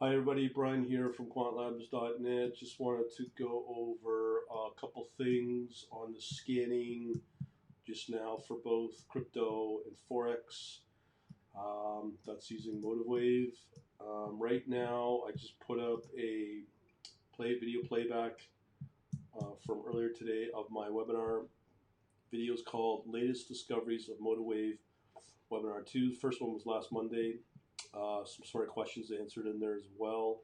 Hi everybody, Brian here from quantlabs.net. Just wanted to go over a couple things on the scanning just now for both crypto and forex. That's using MotiveWave. Right now, I just put up a video playback from earlier today of my webinar. Videos called "Latest Discoveries of MotiveWave." Webinar 2. The first one was last Monday. Some sort of questions answered in there as well.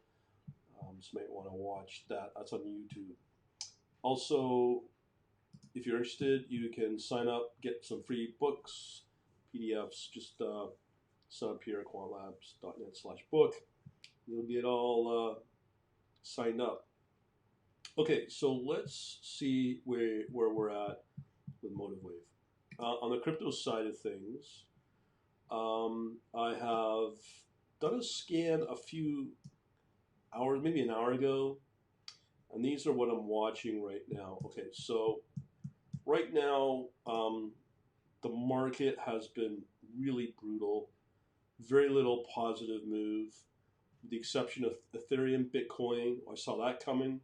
So you might want to watch that. That's on YouTube. Also, if you're interested, you can sign up, get some free books, PDFs. Just sign up here at quantlabs.net/book. You'll get all signed up. Okay, so let's see where we're at with MotiveWave. On the crypto side of things, I have done a scan a few hours, maybe an hour ago, and these are what I'm watching right now. Okay, so right now, the market has been really brutal. Very little positive move, with the exception of Ethereum, Bitcoin. I saw that coming.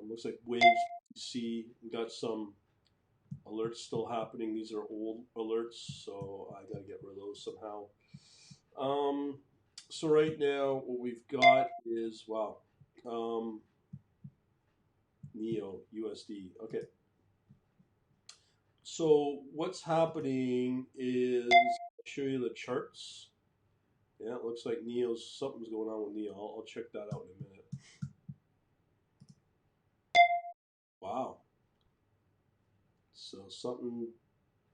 Looks like waves. You see, we got some alerts still happening. These are old alerts, so I gotta get rid of those somehow. Um, so right now, what we've got is wow, Neo USD. Okay, so what's happening is I'll show you the charts. Yeah, it looks like Neo's something's going on with Neo. I'll check that out in a minute. Wow. So something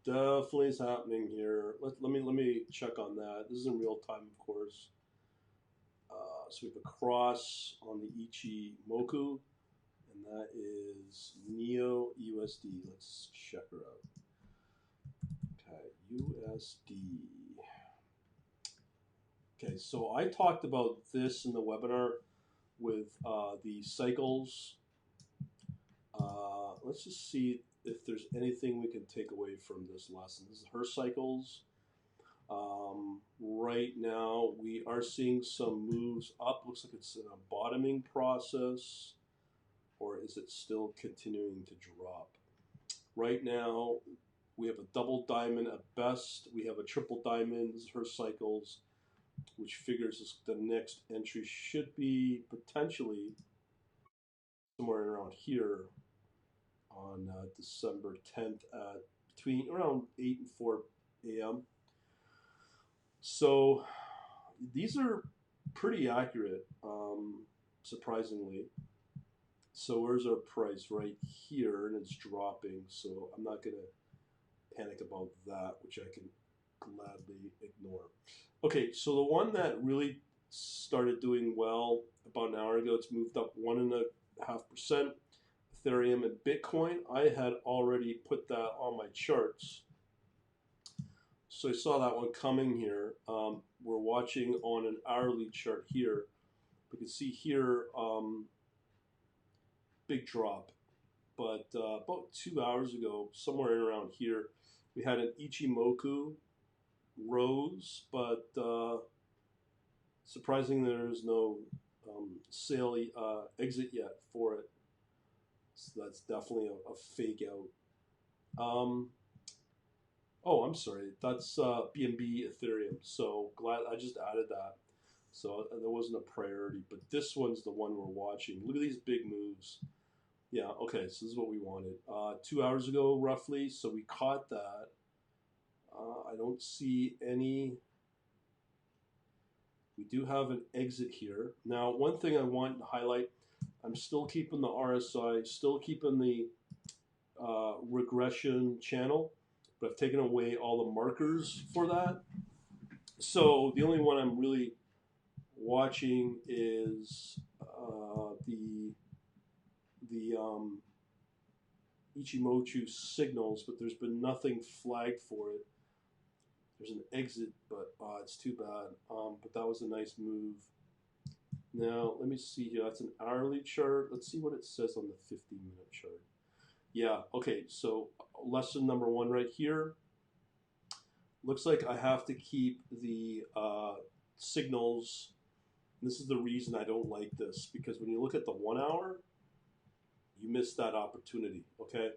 definitely is happening here. Let me check on that. This is in real time, of course. So we have a cross on the Ichimoku, and that is Neo USD. Let's check her out. Okay, USD. Okay, so I talked about this in the webinar with the cycles. Let's just see if there's anything we can take away from this lesson. This is her cycles. Right now, we are seeing some moves up. Looks like it's in a bottoming process, or is it still continuing to drop? Right now, we have a double diamond at best. We have a triple diamond. This is her cycles, which figures the next entry should be potentially somewhere around here on December 10th at between around 8 and 4 a.m. So these are pretty accurate, surprisingly. So where's our price? Right here, and it's dropping. So I'm not going to panic about that, which I can gladly ignore. Okay, so the one that really started doing well about an hour ago, it's moved up 1.5%. Ethereum and Bitcoin. I had already put that on my charts. So I saw that one coming here. We're watching on an hourly chart here. We can see here, big drop. But about 2 hours ago, somewhere around here, we had an Ichimoku rose, but surprisingly, there's no sale exit yet for it. So that's definitely a fake out. Oh, I'm sorry. That's BNB Ethereum. So glad I just added that. So there wasn't a priority, but this one's the one we're watching. Look at these big moves. Yeah, okay, so this is what we wanted. 2 hours ago, roughly, so we caught that. I don't see any. We do have an exit here. Now, one thing I want to highlight, I'm still keeping the RSI, still keeping the regression channel, but I've taken away all the markers for that. So the only one I'm really watching is the Ichimoku signals, but there's been nothing flagged for it. There's an exit, but it's too bad. But that was a nice move. Now, let me see here. That's an hourly chart. Let's see what it says on the 15-minute chart. Yeah, okay, so lesson number one right here. Looks like I have to keep the signals And this is the reason I don't like this, because when you look at the 1 hour, you miss that opportunity, okay?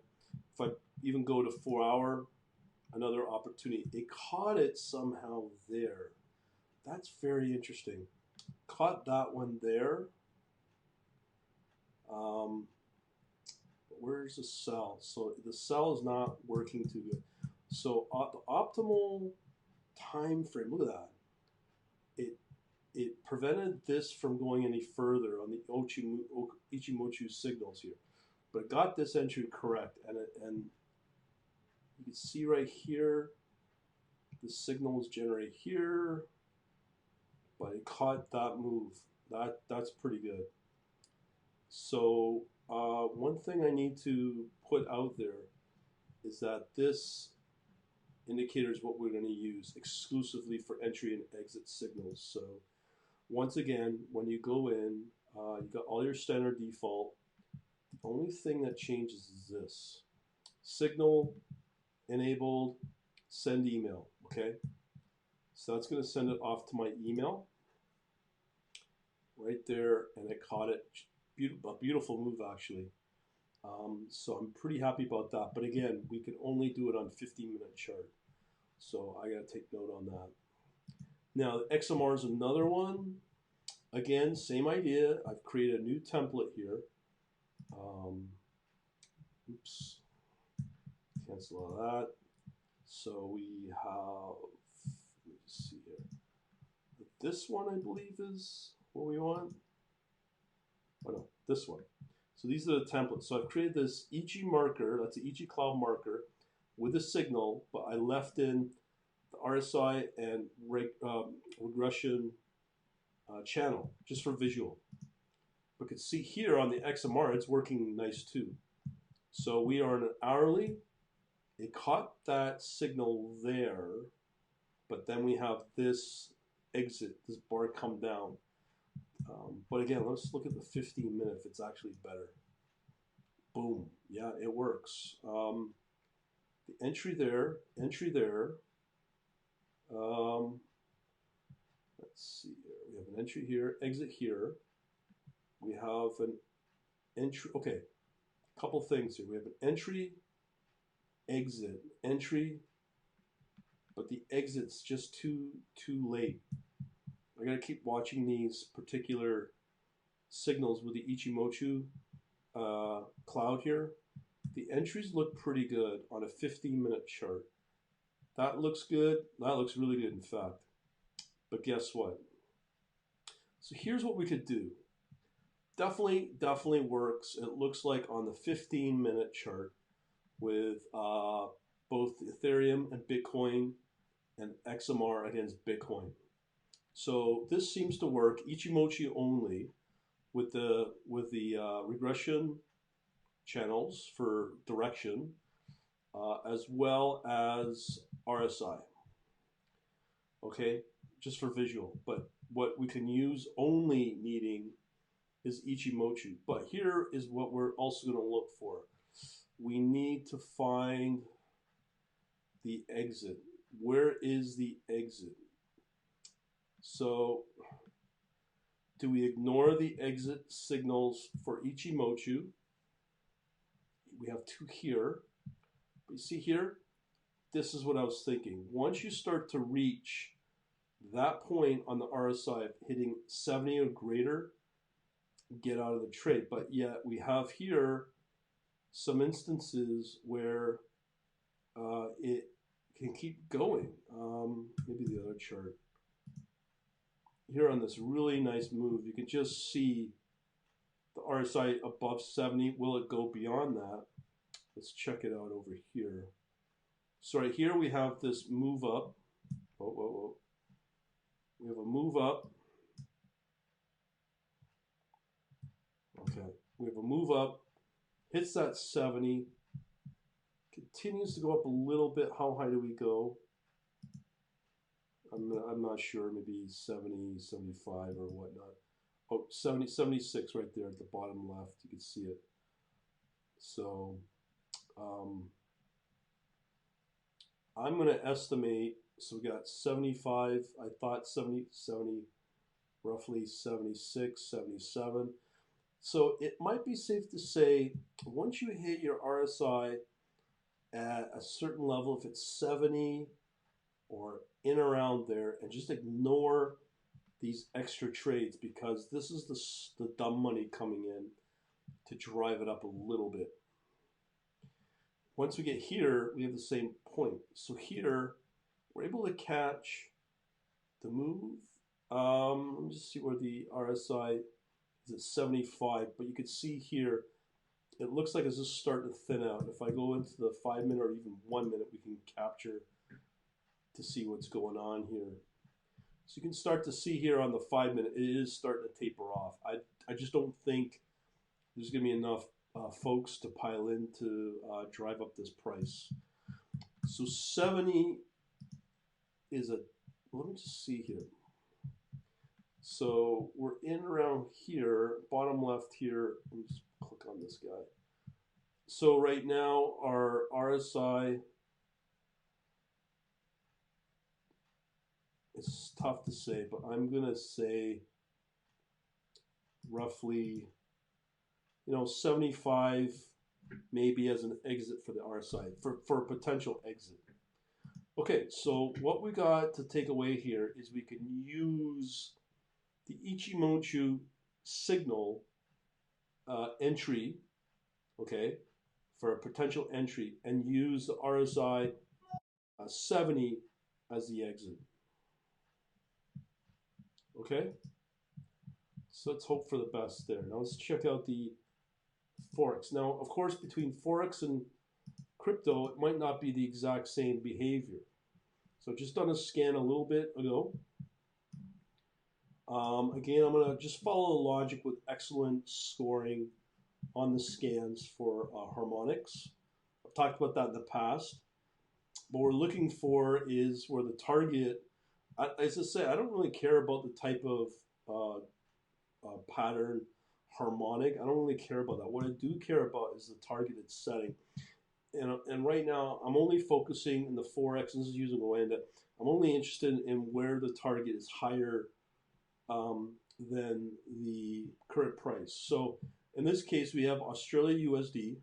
If I even go to 4 hour, another opportunity. It caught it somehow there. That's very interesting. Caught that one there. Where's the sell? So the sell is not working too good. So the optimal time frame, look at that. It prevented this from going any further on the Ichimoku signals here. But it got this entry correct, and you can see right here, the signals generate here, but it caught that move. That's pretty good. So one thing I need to put out there is that this indicator is what we're going to use exclusively for entry and exit signals. So once again, when you go in, you got all your standard default. The only thing that changes is this. Signal enabled, send email, okay? So that's going to send it off to my email right there, and it caught it. A beautiful move, actually. So I'm pretty happy about that. But again, we can only do it on 15-minute chart. So I got to take note on that. Now, XMR is another one. Again, same idea. I've created a new template here. Oops. Cancel all that. So we have, let me see here. This one, I believe, is what we want. Oh no, this one. So these are the templates. So I've created this EG marker, that's an EG cloud marker with a signal, but I left in the RSI and regression channel just for visual. But you can see here on the XMR, it's working nice too. So we are in an hourly. It caught that signal there, but then we have this exit, this bar come down. But again, let's look at the 15-minute if it's actually better. Boom. Yeah, it works. The entry there. Let's see here. We have an entry here, exit here. We have an entry. Okay, a couple things here. We have an entry, exit, entry, but the exit's just too late. I gotta keep watching these particular signals with the Ichimoku cloud here. The entries look pretty good on a 15-minute chart. That looks good. That looks really good, in fact. But guess what? So here's what we could do. Definitely works. It looks like on the 15-minute chart with both Ethereum and Bitcoin and XMR against Bitcoin. So this seems to work Ichimoku only with the regression channels for direction as well as RSI. Okay, just for visual. But what we can use only needing is Ichimoku. But here is what we're also going to look for. We need to find the exit. Where is the exit? So do we ignore the exit signals for Ichimoku? We have two here. But you see here, this is what I was thinking. Once you start to reach that point on the RSI hitting 70 or greater, get out of the trade. But yet we have here some instances where it can keep going. Maybe the other chart. Here on this really nice move, you can just see the RSI above 70. Will it go beyond that? Let's check it out over here. So right here we have this move up. Whoa. We have a move up. Okay, we have a move up. Hits that 70. Continues to go up a little bit. How high do we go? I'm not sure, maybe 70, 75 or whatnot. Oh, 70, 76 right there at the bottom left. You can see it. So I'm going to estimate, so we got 75, I thought 70, rough roughly 76, 77. So it might be safe to say once you hit your RSI at a certain level, if it's 70 or in around there, and just ignore these extra trades because this is the dumb money coming in to drive it up a little bit. Once we get here, we have the same point. So here, we're able to catch the move. Let me just see where the RSI is at 75, but you can see here, it looks like it's just starting to thin out. If I go into the 5 minute or even 1 minute, we can capture to see what's going on here. So you can start to see here on the 5 minute, it is starting to taper off. I just don't think there's going to be enough folks to pile in to drive up this price. So 70 is a, let me just see here. So we're in around here, bottom left here. Let me just click on this guy. So right now our RSI, it's tough to say, but I'm going to say roughly, 75 maybe as an exit for the RSI, for a potential exit. Okay, so what we got to take away here is we can use the Ichimoku signal entry, okay, for a potential entry, and use the RSI 70 as the exit. Okay, so let's hope for the best there. Now let's check out the forex. Now, of course, between forex and crypto, it might not be the exact same behavior. So just done a scan a little bit ago. Again, I'm going to just follow the logic with excellent scoring on the scans for harmonics. I've talked about that in the past. What we're looking for is where the target, as I say, I don't really care about the type of pattern harmonic. I don't really care about that. What I do care about is the target it's setting. And right now, I'm only focusing in the forex, and this is using Oanda. I'm only interested in where the target is higher than the current price. So in this case, we have Australia USD.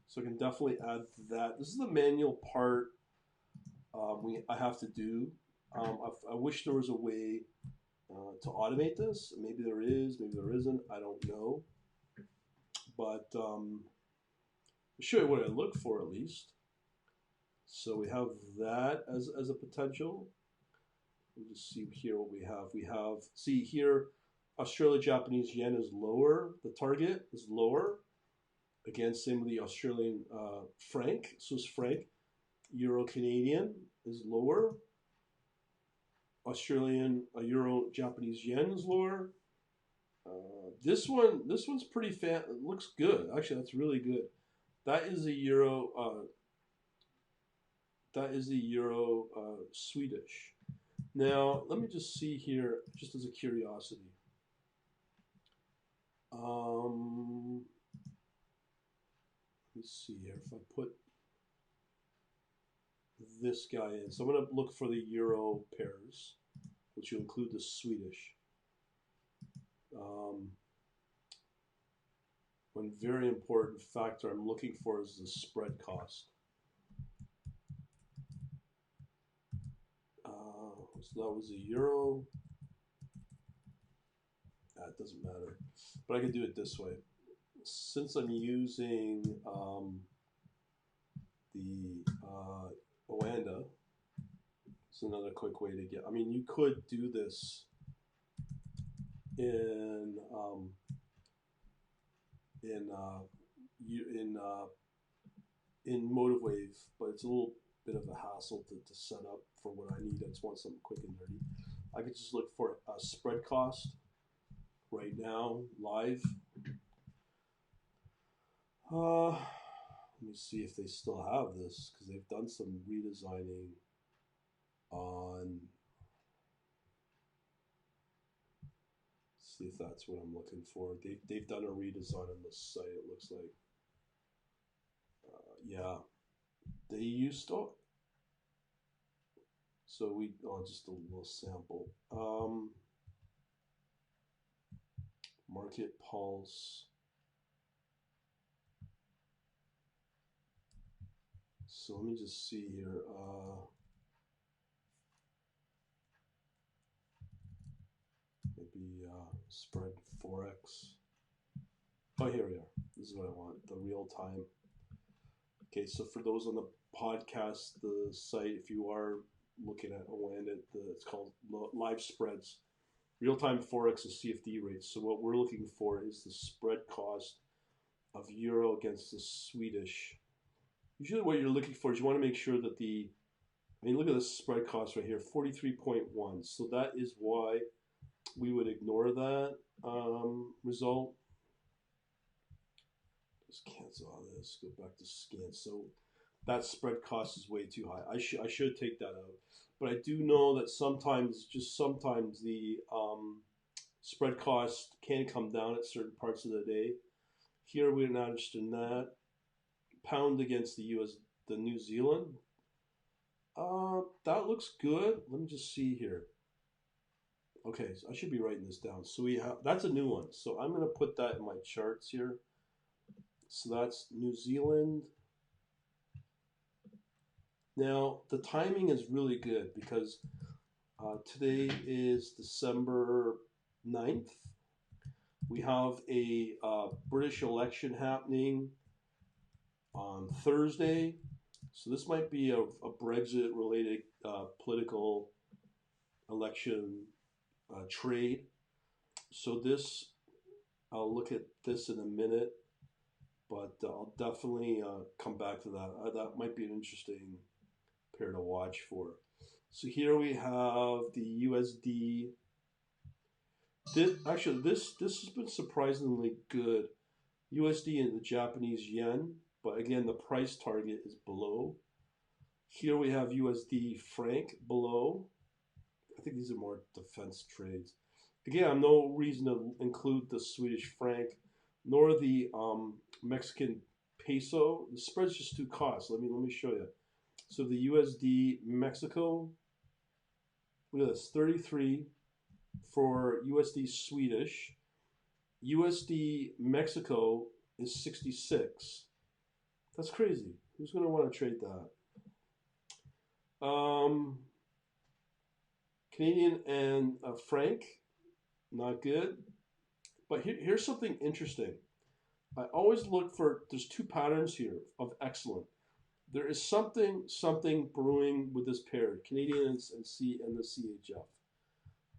So I can definitely add that. This is the manual part I have to do. I wish there was a way to automate this. Maybe there is, maybe there isn't. I don't know. But I'll show you what I look for at least. So we have that as a potential. We'll just see here what we have. We have, see here, Australia Japanese yen is lower. The target is lower. Again, same with the Australian franc, Swiss franc. Euro Canadian is lower. Australian Euro Japanese yen is lower. This one's pretty fat. It looks good. Actually, that's really good. That is a Euro. That is the Euro Swedish. Now, let me just see here, just as a curiosity. Let me see here if I put this guy in. So I'm going to look for the Euro pairs, which will include the Swedish. One very important factor I'm looking for is the spread cost. So that was a Euro. That doesn't matter, but I can do it this way. Since I'm using the Oanda, it's another quick way to get. I mean, you could do this in MotiveWave, but it's a little bit of a hassle to set up for what I need. I just want something quick and dirty. I could just look for a spread cost right now, live. Let me see if they still have this, because they've done some redesigning on. Let's see if that's what I'm looking for. They've done a redesign on the site, it looks like. Yeah, they used to. So just a little sample. market pulse. So let me just see here. Maybe spread forex. Oh, here we are. This is what I want, the real time. Okay, so for those on the podcast, the site, if you are looking at OAND, it's called Live Spreads. Real-time forex is CFD rates. So what we're looking for is the spread cost of euro against the Swedish. Usually what you're looking for is you want to make sure that look at this spread cost right here, 43.1. So that is why we would ignore that result. Just cancel all this, go back to scan. So that spread cost is way too high. I should take that out. But I do know that sometimes the spread cost can come down at certain parts of the day. Here we're not interested in that. Pound against the New Zealand. That looks good. Let me just see here. Okay, so I should be writing this down. So we have, that's a new one. So I'm going to put that in my charts here. So that's New Zealand. Now, the timing is really good because today is December 9th. We have a British election happening on Thursday. So this might be a Brexit-related political election trade. So this, I'll look at this in a minute, but I'll definitely come back to that. That might be an interesting pair to watch for. So here we have the USD. This has been surprisingly good. USD and the Japanese yen, but again the price target is below. Here we have USD franc below. I think these are more defense trades. Again, I have no reason to include the Swedish franc nor the Mexican peso. The spread's just too cost. Let me show you. So the USD Mexico, look at this, 33 for USD Swedish. USD Mexico is 66. That's crazy. Who's going to want to trade that? Canadian and franc, not good. But here's something interesting. I always look for, there's two patterns here of excellent. There is something brewing with this pair, Canadians and the CHF.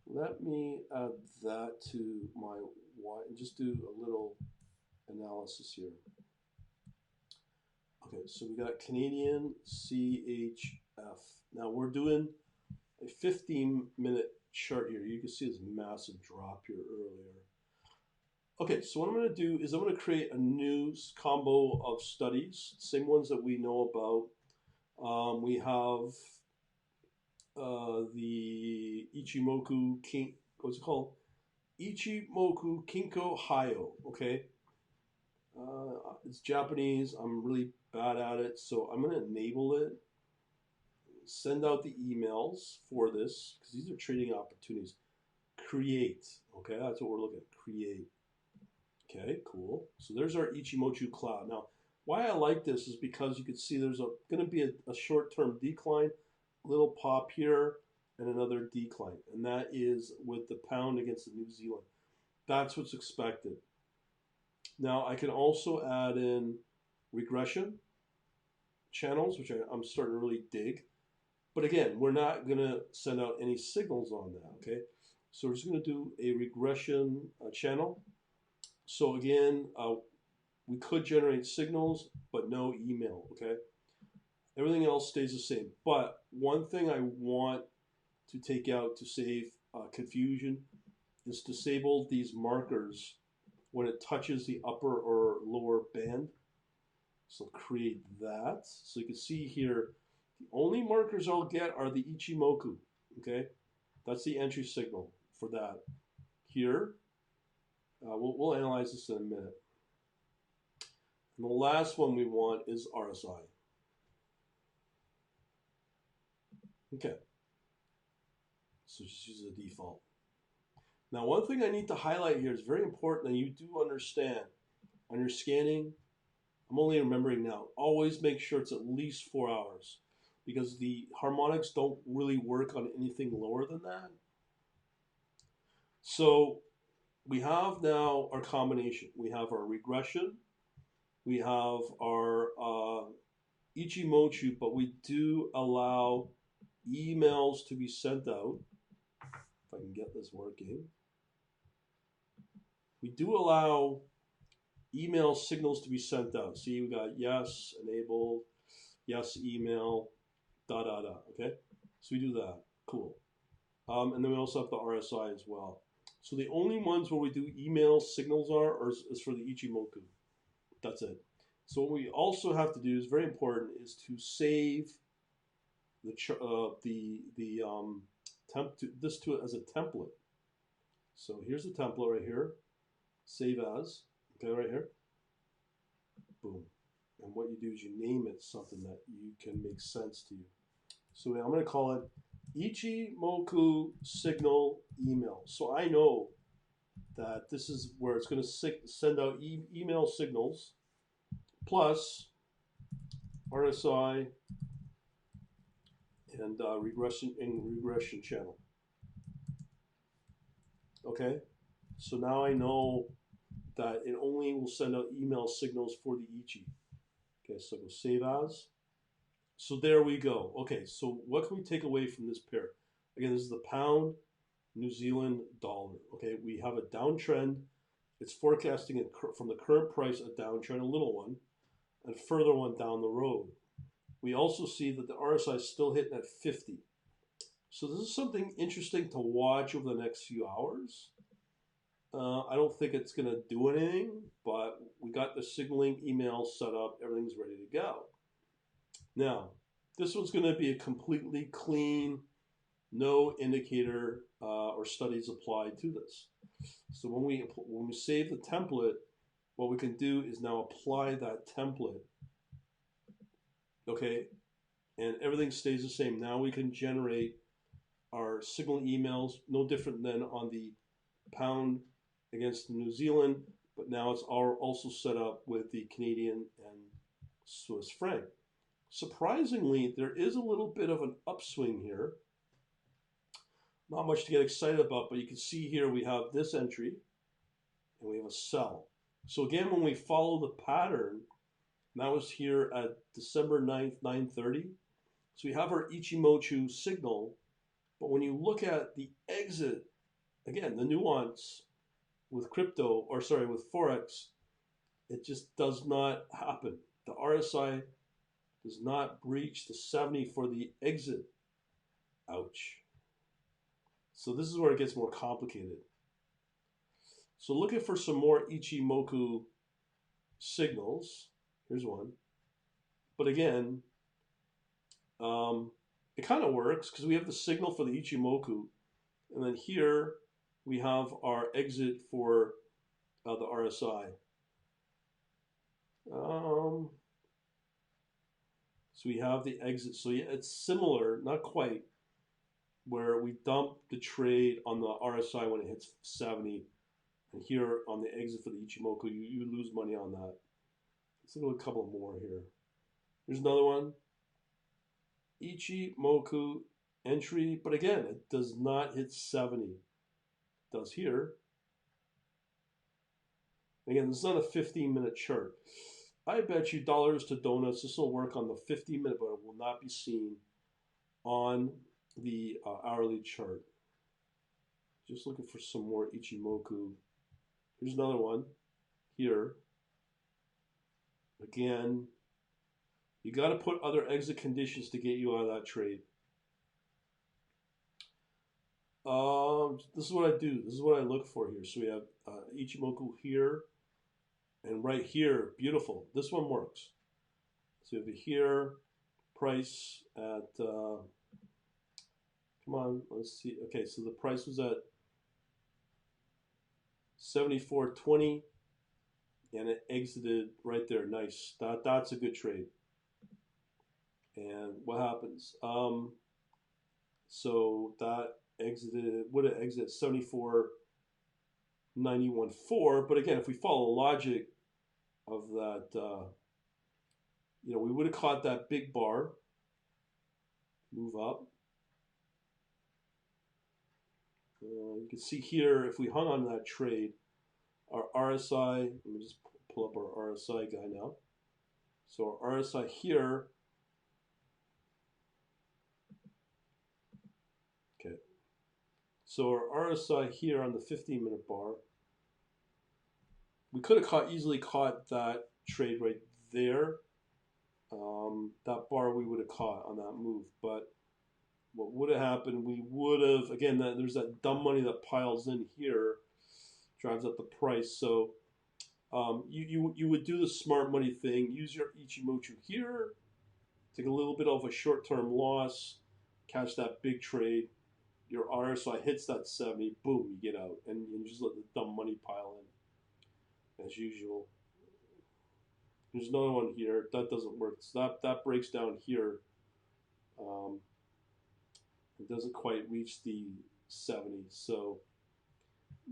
Let me add that to my Y and just do a little analysis here. Okay, so we got Canadian CHF. Now we're doing a 15-minute chart here. You can see this massive drop here earlier. Okay, so what I'm going to do is I'm going to create a new combo of studies, same ones that we know about. We have the Ichimoku what's it called? Ichimoku Kinko Hayo. Okay, it's Japanese. I'm really bad at it, so I'm going to enable it. Send out the emails for this because these are trading opportunities. Create. Okay, that's what we're looking at. Create. Okay, cool. So there's our Ichimoku cloud. Now, why I like this is because you can see there's going to be a short-term decline, little pop here, and another decline. And that is with the pound against the New Zealand. That's what's expected. Now, I can also add in regression channels, which I'm starting to really dig. But again, we're not going to send out any signals on that, okay? So we're just going to do a regression channel. So again, we could generate signals, but no email, okay? Everything else stays the same. But one thing I want to take out to save confusion is disable these markers when it touches the upper or lower band. So create that. So you can see here, the only markers I'll get are the Ichimoku, okay? That's the entry signal for that. Here, we'll analyze this in a minute. And the last one we want is RSI. Okay. So just use the default. Now, one thing I need to highlight here is very important that you do understand on your scanning. I'm only remembering now. Always make sure it's at least 4 hours because the harmonics don't really work on anything lower than that. So we have now our combination. We have our regression. We have our Ichimoku, but we do allow emails to be sent out. If I can get this working. We do allow email signals to be sent out. See, we got yes, enabled, yes, email, da da da. Okay, so we do that. Cool. And then we also have the RSI as well. So the only ones where we do email signals is for the Ichimoku. That's it. So what we also have to do is very important is to save this to it as a template. So here's the template right here. Save as. Okay, right here. Boom. And what you do is you name it something that you can make sense to you. So I'm going to call it Ichimoku signal email. So I know that this is where it's going to send out email signals plus RSI and regression channel. Okay, so now I know that it only will send out email signals for the Ichi. Okay, so go save as. So there we go. Okay, so what can we take away from this pair? Again, this is the pound, New Zealand dollar. Okay, we have a downtrend. It's forecasting it from the current price a downtrend, a little one, and further one down the road. We also see that the RSI is still hitting at 50. So this is something interesting to watch over the next few hours. I don't think it's going to do anything, but we got the signaling email set up. Everything's ready to go. Now, this one's going to be a completely clean, no indicator or studies applied to this. So when we save the template, what we can do is now apply that template. Okay, and everything stays the same. Now we can generate our signal emails, no different than on the pound against New Zealand, but now it's also set up with the Canadian and Swiss franc. Surprisingly, there is a little bit of an upswing here. Not much to get excited about, but you can see here we have this entry and we have a sell. So again, when we follow the pattern, that was here at December 9th, 9:30. So we have our Ichimoku signal, but when you look at the exit, again, the nuance with with forex, it just does not happen. The RSI does not breach the 70 for the exit. Ouch. So this is where it gets more complicated. So looking for some more Ichimoku signals. Here's one. But again, it kind of works because we have the signal for the Ichimoku. And then here we have our exit for the RSI. So we have the exit. So yeah, it's similar, not quite, where we dump the trade on the RSI when it hits 70. And here on the exit for the Ichimoku, you lose money on that. Let's look at a couple more here. Here's another one. Ichimoku entry, but again, it does not hit 70. It does here. Again, this is not a 15-minute chart. I bet you dollars to donuts this will work on the 15-minute, but it will not be seen on the hourly chart. Just looking for some more Ichimoku. Here's another one here. Again, you got to put other exit conditions to get you out of that trade. This is what I do. This is what I look for here. So we have Ichimoku here and right here. Beautiful. This one works. So we have here, price at, come on, let's see. Okay, so the price was at 74.20 and it exited right there. Nice. That's a good trade. And what happens? So that exited, what did it exit? 74. 91.4. But again, if we follow the logic of that, we would have caught that big bar, move up. You can see here, if we hung on that trade, our RSI, let me just pull up our RSI guy now. So our RSI here, okay. So our RSI here on the 15-minute bar, we could have easily caught that trade right there. That bar we would have caught on that move. But what would have happened, we would have, again, there's that dumb money that piles in here, drives up the price. So you would do the smart money thing, use your Ichimoku here, take a little bit of a short-term loss, catch that big trade. Your RSI hits that 70, boom, you get out, and you just let the dumb money pile in, as usual. There's another one here that doesn't work. So that breaks down here. It doesn't quite reach the 70, so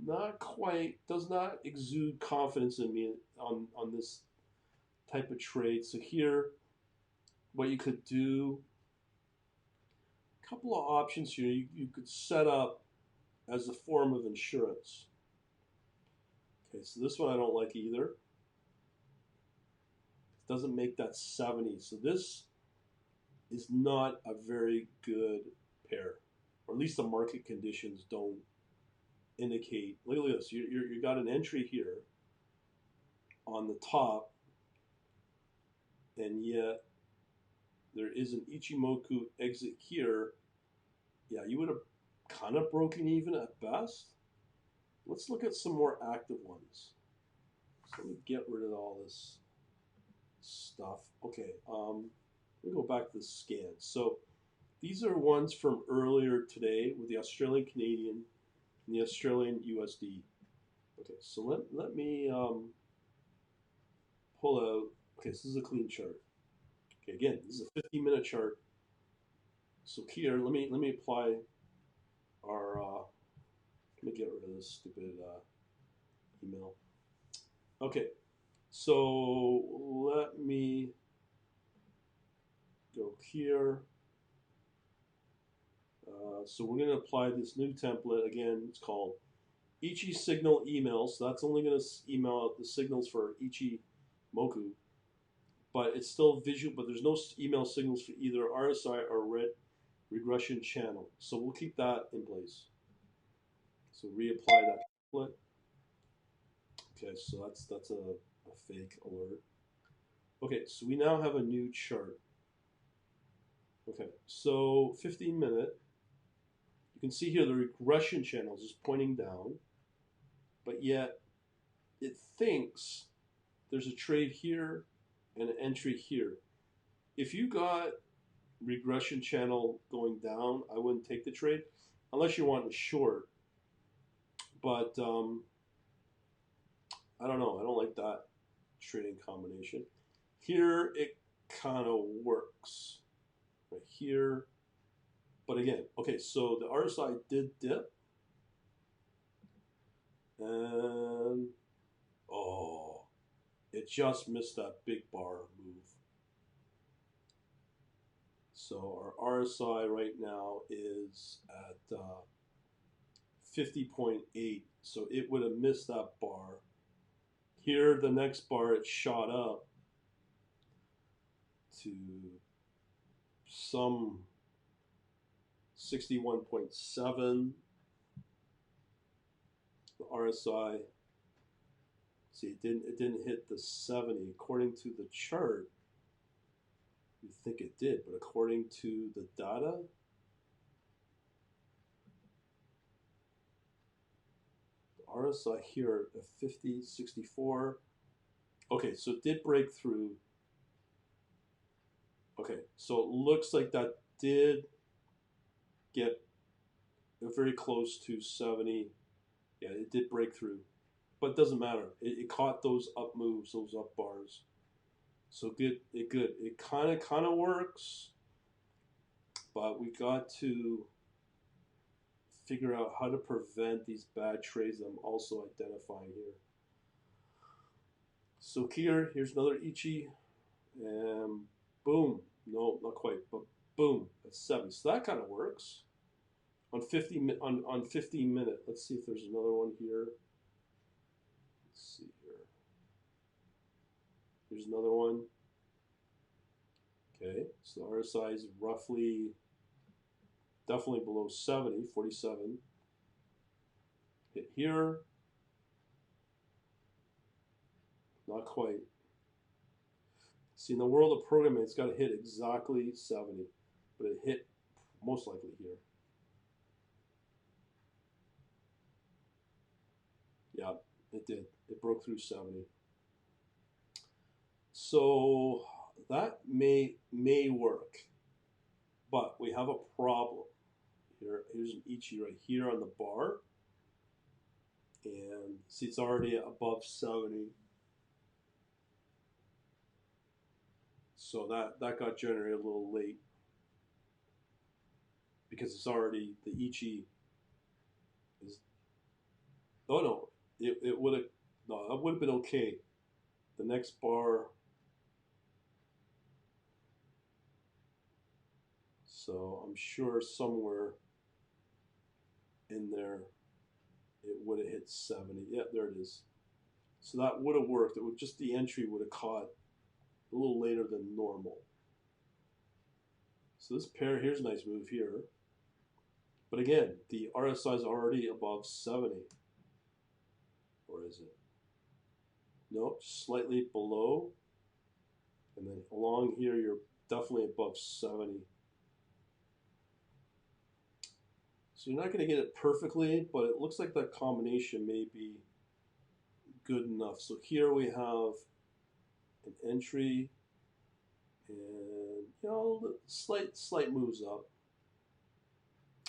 not quite. Does not exude confidence in me on this type of trade. So here, what you could do, a couple of options here. You could set up as a form of insurance. Okay, so this one I don't like either. It doesn't make that 70. So this is not a very good pair, or at least the market conditions don't indicate. Look at this. You got an entry here on the top, and yet there is an Ichimoku exit here. Yeah, you would have kind of broken even at best. Let's look at some more active ones. So let me get rid of all this stuff. Okay, let me go back to the scans. So these are ones from earlier today with the Australian Canadian and the Australian USD. Okay, so let me pull out. Okay, so this is a clean chart. Okay, again, this is a 50-minute chart. So here, let me apply our. Let me get rid of this stupid email. Okay, so let me go here. So we're going to apply this new template. Again, it's called Ichi Signal Email. So that's only going to email out the signals for Ichimoku. But it's still visual, but there's no email signals for either RSI or red regression channel. So we'll keep that in place. So reapply that template. Okay, so that's a fake alert. Okay, so we now have a new chart. Okay, so 15-minute. You can see here the regression channel is just pointing down, but yet it thinks there's a trade here and an entry here. If you got regression channel going down, I wouldn't take the trade unless you want to short. But I don't know. I don't like that trading combination. Here it kind of works. Right here. But again, okay, so the RSI did dip. And, oh, it just missed that big bar move. So our RSI right now is at 50.8. So it would have missed that bar. Here, the next bar, it shot up to some 61.7. The RSI, see, it didn't hit the 70 according to the chart. You think it did, but according to the data, the RSI here at 50, 64. Okay, so it did break through. Okay, so it looks like that did get very close to 70. Yeah, it did break through, but it doesn't matter. It caught those up moves, those up bars. So good. It kind of works, but we got to figure out how to prevent these bad trades I'm also identifying here. So here's another Ichi, and boom. No, not quite, but boom, that's 7. So that kind of works. On 15 minute. Let's see if there's another one here. Let's see here. Here's another one. Okay, so the RSI is roughly, definitely below 70, 47. Hit here. Not quite. See, in the world of programming, it's got to hit exactly 70, but it hit most likely here. Yeah, it did. It broke through 70. So that may work, but we have a problem. Here's an Ichi right here on the bar, and see it's already above 70. So that got generated a little late because it's already, the Ichi is, oh no, it would have, no, that would have been okay. The next bar, so I'm sure somewhere in there it would have hit 70. Yeah, there it is. So that would have worked. It would just, the entry would have caught a little later than normal. So this pair, here's a nice move here. But again, the RSI is already above 70. Or is it? No, just slightly below. And then along here, you're definitely above 70. So you're not going to get it perfectly, but it looks like that combination may be good enough. So here we have an entry, and you know, slight moves up.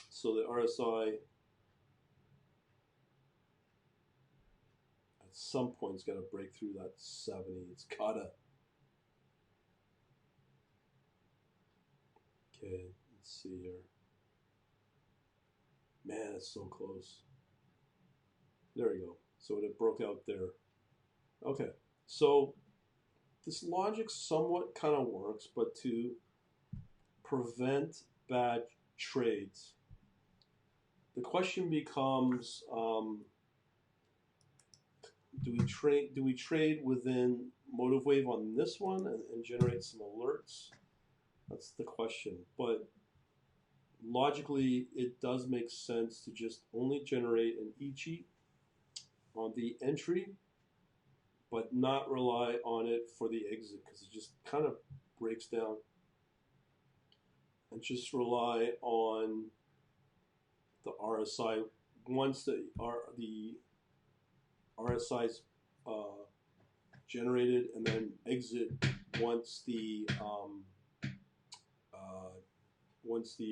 So the RSI at some point is got to break through that 70. It's gotta. Okay, let's see here. Man, it's so close. There we go. So it broke out there. Okay, so this logic somewhat kind of works, but to prevent bad trades, the question becomes: do we trade within motive wave on this one and generate some alerts? That's the question. But logically, it does make sense to just only generate an Ichi on the entry, but not rely on it for the exit, because it just kind of breaks down. And just rely on the RSI once the RSI is generated, and then exit once the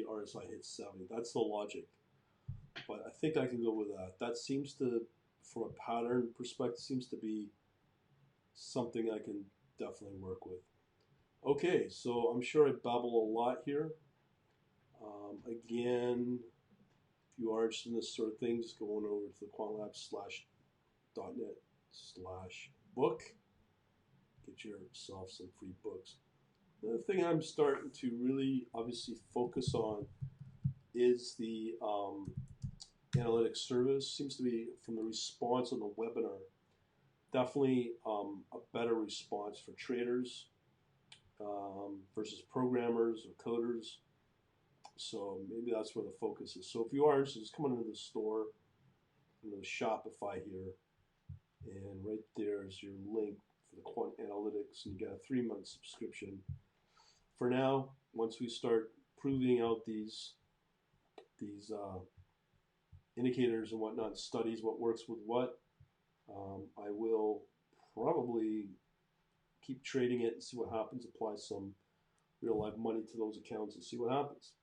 RSI hits 70. That's the logic. But I think I can go with that. That seems to, from a pattern perspective, seems to be something I can definitely work with. Okay, so I'm sure I babble a lot here. Again, if you are interested in this sort of thing, just go on over to the quantlabs.net/book. Get yourself some free books. Another thing I'm starting to really obviously focus on is the analytics service. Seems to be, from the response on the webinar, definitely a better response for traders versus programmers or coders. So maybe that's where the focus is. So if you are interested, just come on into the store, into the Shopify here, and right there is your link for the Quant Analytics, and you get a 3-month subscription. For now, once we start proving out these indicators and whatnot, studies, what works with what, I will probably keep trading it and see what happens, apply some real life money to those accounts and see what happens.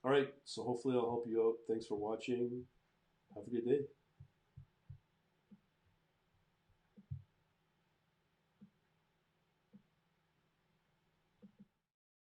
All right, so hopefully I'll help you out. Thanks for watching. Have a good day.